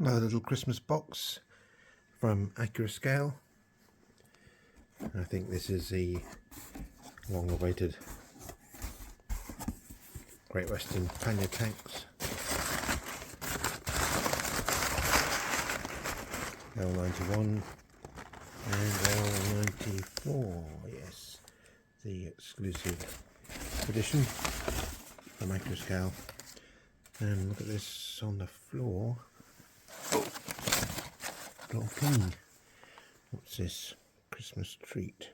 Another little Christmas box from Accurascale. I think this is the long-awaited Great Western Pannier tanks. L91 and L94, yes, the exclusive edition from Accurascale. And look at this on the floor. Not clean. What's this? Christmas treat.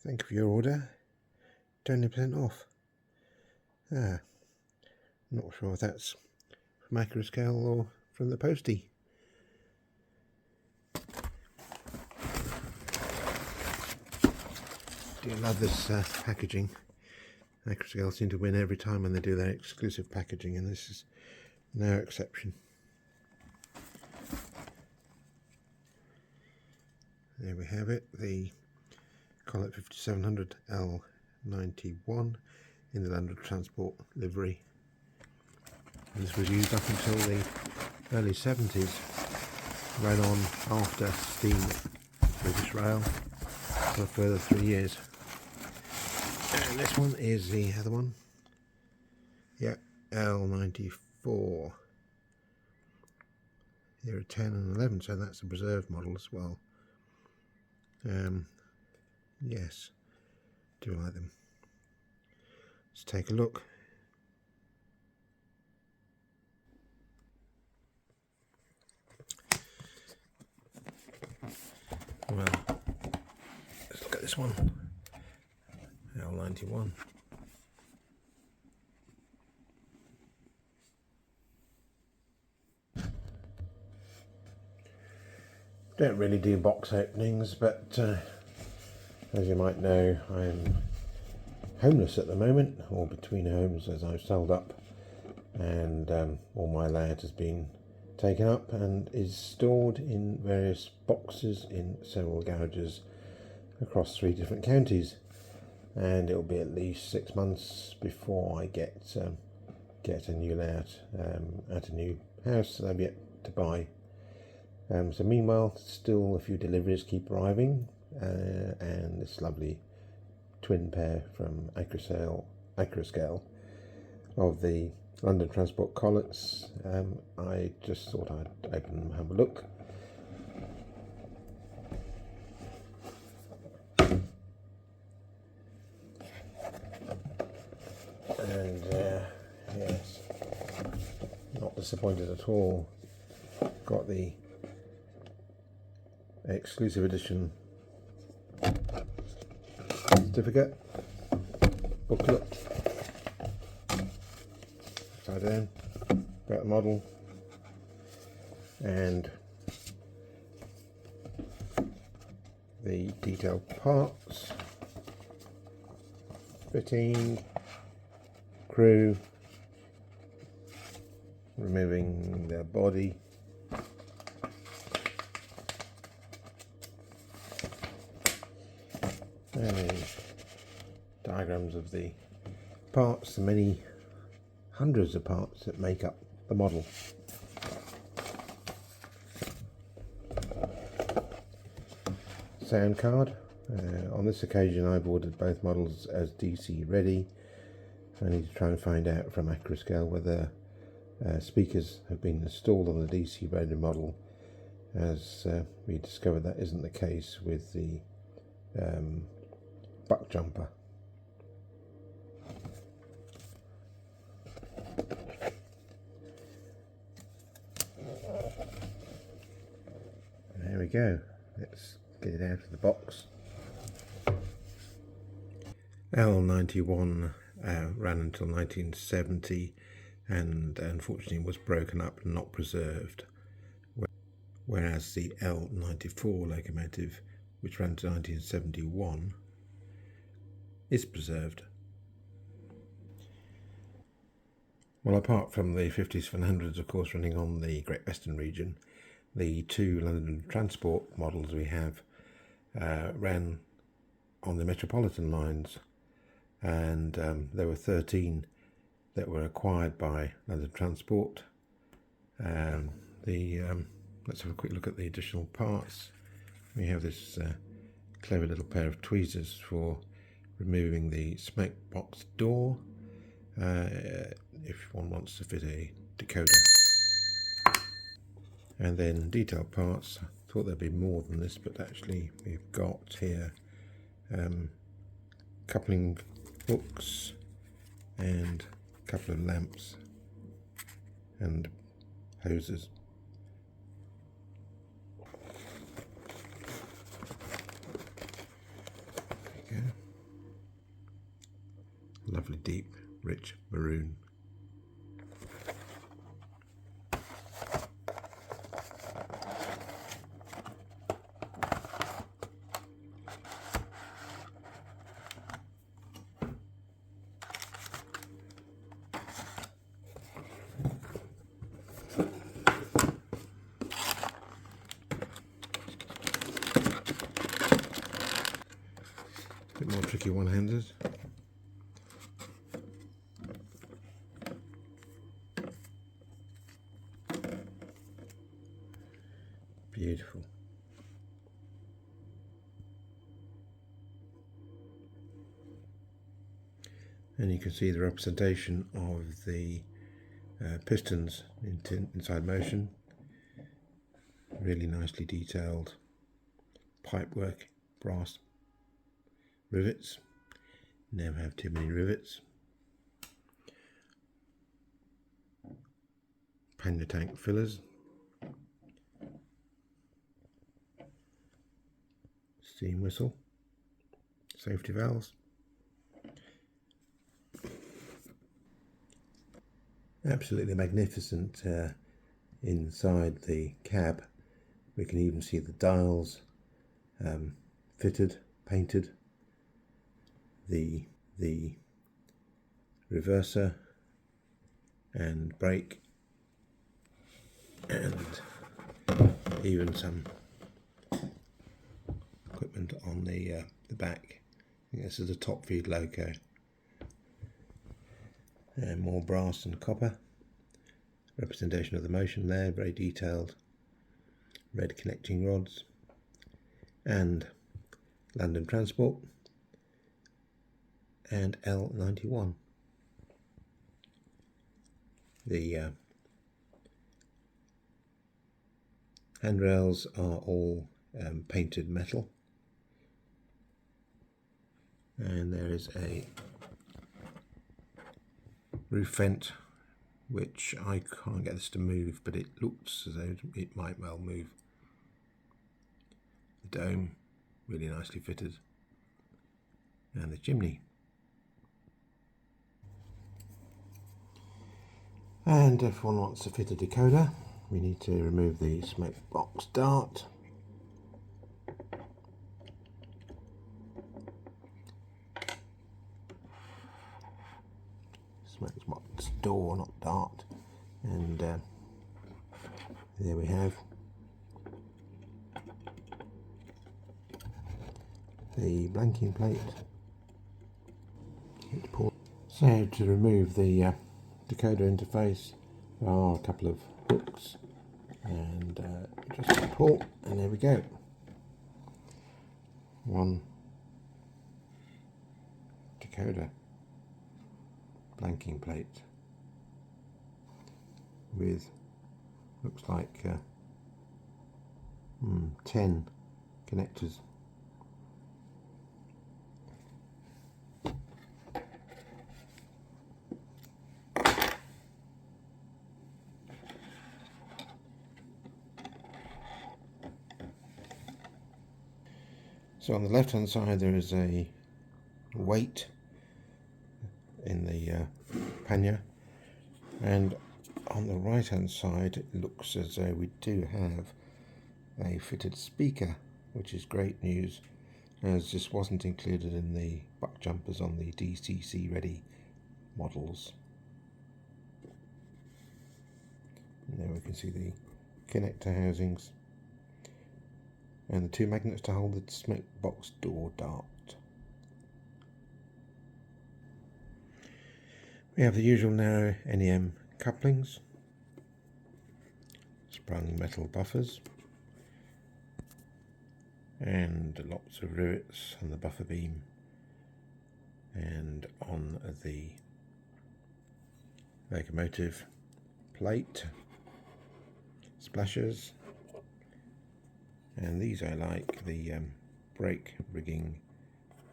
Thank you for your order. 20% off. Not sure if that's from Accurascale or from the postie. Do love this packaging. Accurascale seem to win every time when they do their exclusive packaging, and this is no exception. There we have it, the Collet 5700 L91 in the London Transport livery. And this was used up until the early 70s, ran on after steam British Rail for a further 3 years. And this one is the other one, yeah, L94. Here are 10 and 11, so that's a preserved model as well. Yes, do like them. Let's take a look. Well, let's look at this one, L91. Don't really do box openings, but as you might know, I'm homeless at the moment, or between homes, as I've sold up, and all my layout has been taken up and is stored in various boxes in several garages across 3 different counties, and it'll be at least 6 months before I get a new layout at a new house that I've yet to buy. So meanwhile, still a few deliveries keep arriving, and this lovely twin pair from Accurascale of the London Transport collets. I just thought I'd open them and have a look. And yes, not disappointed at all. Got the exclusive edition certificate, booklet, upside down, got the model, and the detailed parts, fitting, crew, removing the body, and diagrams of the parts, the many hundreds of parts that make up the model. Sound card. On this occasion I've ordered both models as DC ready. I need to try and find out from Accurascale whether speakers have been installed on the DC ready model, as we discovered that isn't the case with the buck jumper. There we go. Let's get it out of the box. L91 ran until 1970 and unfortunately was broken up and not preserved, whereas the L94 locomotive, which ran to 1971, is preserved. Well, apart from the 5700s, of course, running on the Great Western region, the 2 London Transport models we have ran on the Metropolitan lines, and there were 13 that were acquired by London Transport. Let's have a quick look at the additional parts. We have this clever little pair of tweezers for removing the smoke box door if one wants to fit a decoder. And then detailed parts. I thought there'd be more than this, but actually we've got here coupling hooks and a couple of lamps and hoses. There we go. Lovely deep, rich maroon. Bit more tricky one-handed. Beautiful. And you can see the representation of the pistons inside motion. Really nicely detailed pipework, brass rivets. Never have too many rivets. Pannier tank fillers. Steam whistle. Safety valves. Absolutely magnificent inside the cab. We can even see the dials fitted, painted. The reverser and brake, and even some equipment on the back. I think this is a top feed loco. And more brass and copper. Representation of the motion there, very detailed. Red connecting rods. And London Transport. And L91. The handrails are all painted metal. And there is a roof vent, which I can't get this to move, but it looks as though it might well move. The dome, really nicely fitted, and the chimney. And if one wants to fit a decoder, we need to remove the smoke box dart. Smoke box door, not dart. And there we have the blanking plate. So to remove the decoder interface, there are a couple of hooks and just pull, and there we go. One decoder blanking plate with, looks like 10 connectors. So on the left hand side there is a weight in the pannier, and on the right hand side it looks as though we do have a fitted speaker, which is great news, as this wasn't included in the buck jumpers on the DCC ready models. And there we can see the connector housings and the two magnets to hold the smoke box door dart. We have the usual narrow NEM couplings, sprung metal buffers, and lots of rivets on the buffer beam and on the locomotive plate, splashers, and these I like. The brake rigging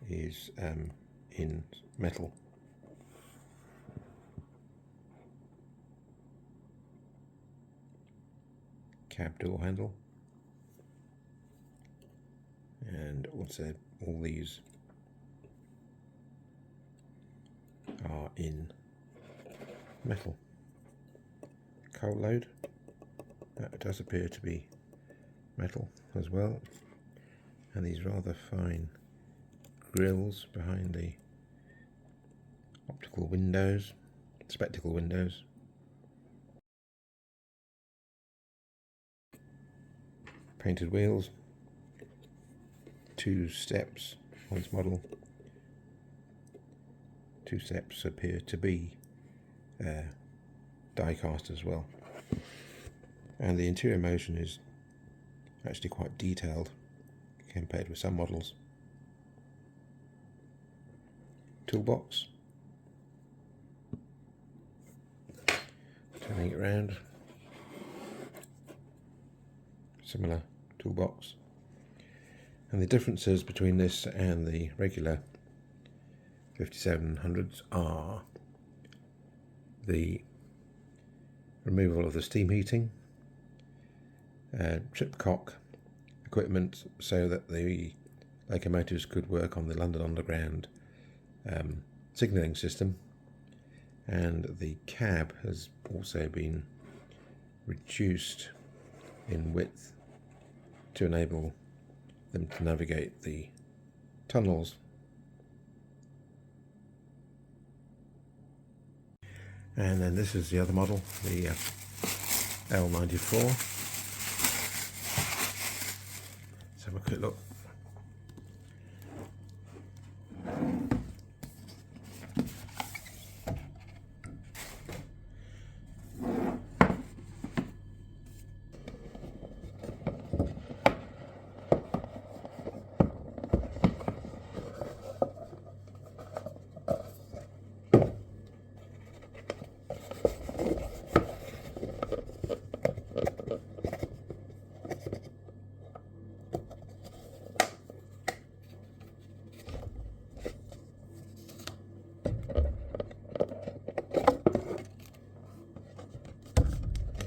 is in metal. Cab door handle, and also all these are in metal. Coal load, that does appear to be metal as well, and these rather fine grills behind the optical windows, spectacle windows. Painted wheels, 2 steps on this model. 2 steps appear to be die cast as well, and the interior motion is actually quite detailed compared with some models. Toolbox, turning it round, similar toolbox, and the differences between this and the regular 5700s are the removal of the steam heating, tripcock equipment so that the locomotives could work on the London Underground signalling system, and the cab has also been reduced in width to enable them to navigate the tunnels. And then this is the other model, the L94. Let's have a quick look.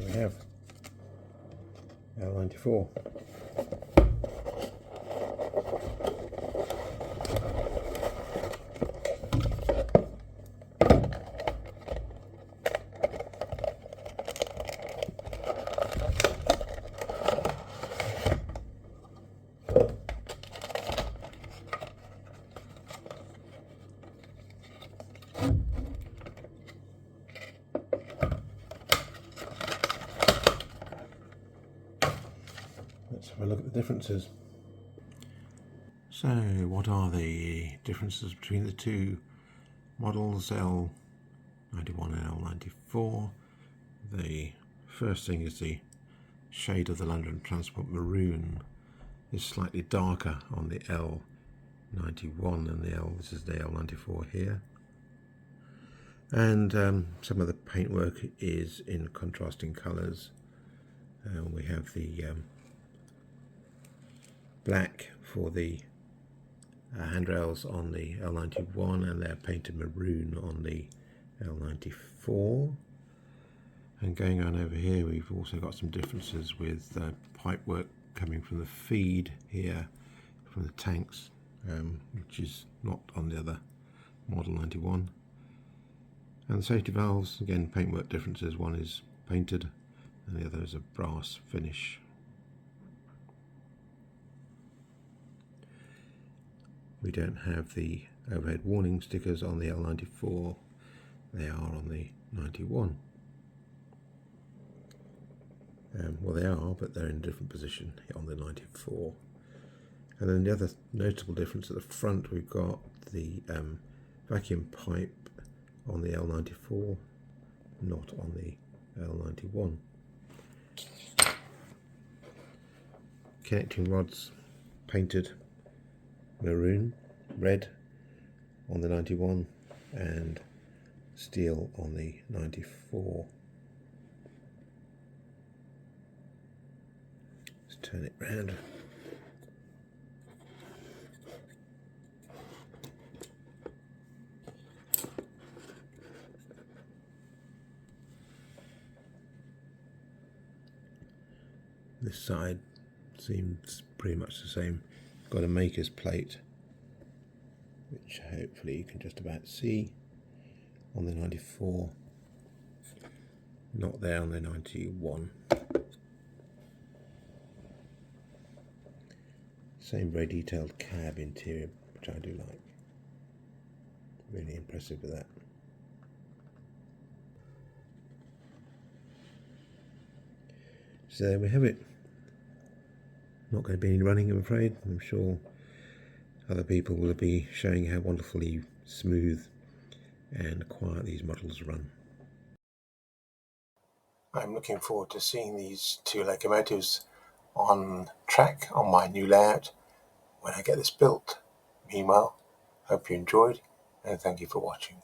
We have L94. Let's have a look at the differences. So, what are the differences between the two models, L91 and L94? The first thing is the shade of the London Transport maroon is slightly darker on the L91 than this is the L94 here. And some of the paintwork is in contrasting colours. We have the black for the handrails on the L91, and they're painted maroon on the L94. And going on over here, we've also got some differences with pipework coming from the feed here, from the tanks, which is not on the other model 91. And the safety valves, again, paintwork differences. One is painted and the other is a brass finish. We don't have the overhead warning stickers on the L94, they are on the 91. Well, they are, but they're in a different position on the 94. And then the other notable difference at the front, we've got the vacuum pipe on the L94, not on the L91. Connecting rods painted maroon, red on the 91 and steel on the 94. Let's turn it round. This side seems pretty much the same. Got a maker's plate, which hopefully you can just about see on the 94, not there on the 91. Same very detailed cab interior, which I do like. Really impressive with that. So there we have it. Not going to be any running, I'm afraid. I'm sure other people will be showing how wonderfully smooth and quiet these models run. I'm looking forward to seeing these two locomotives on track on my new layout when I get this built. Meanwhile, hope you enjoyed and thank you for watching.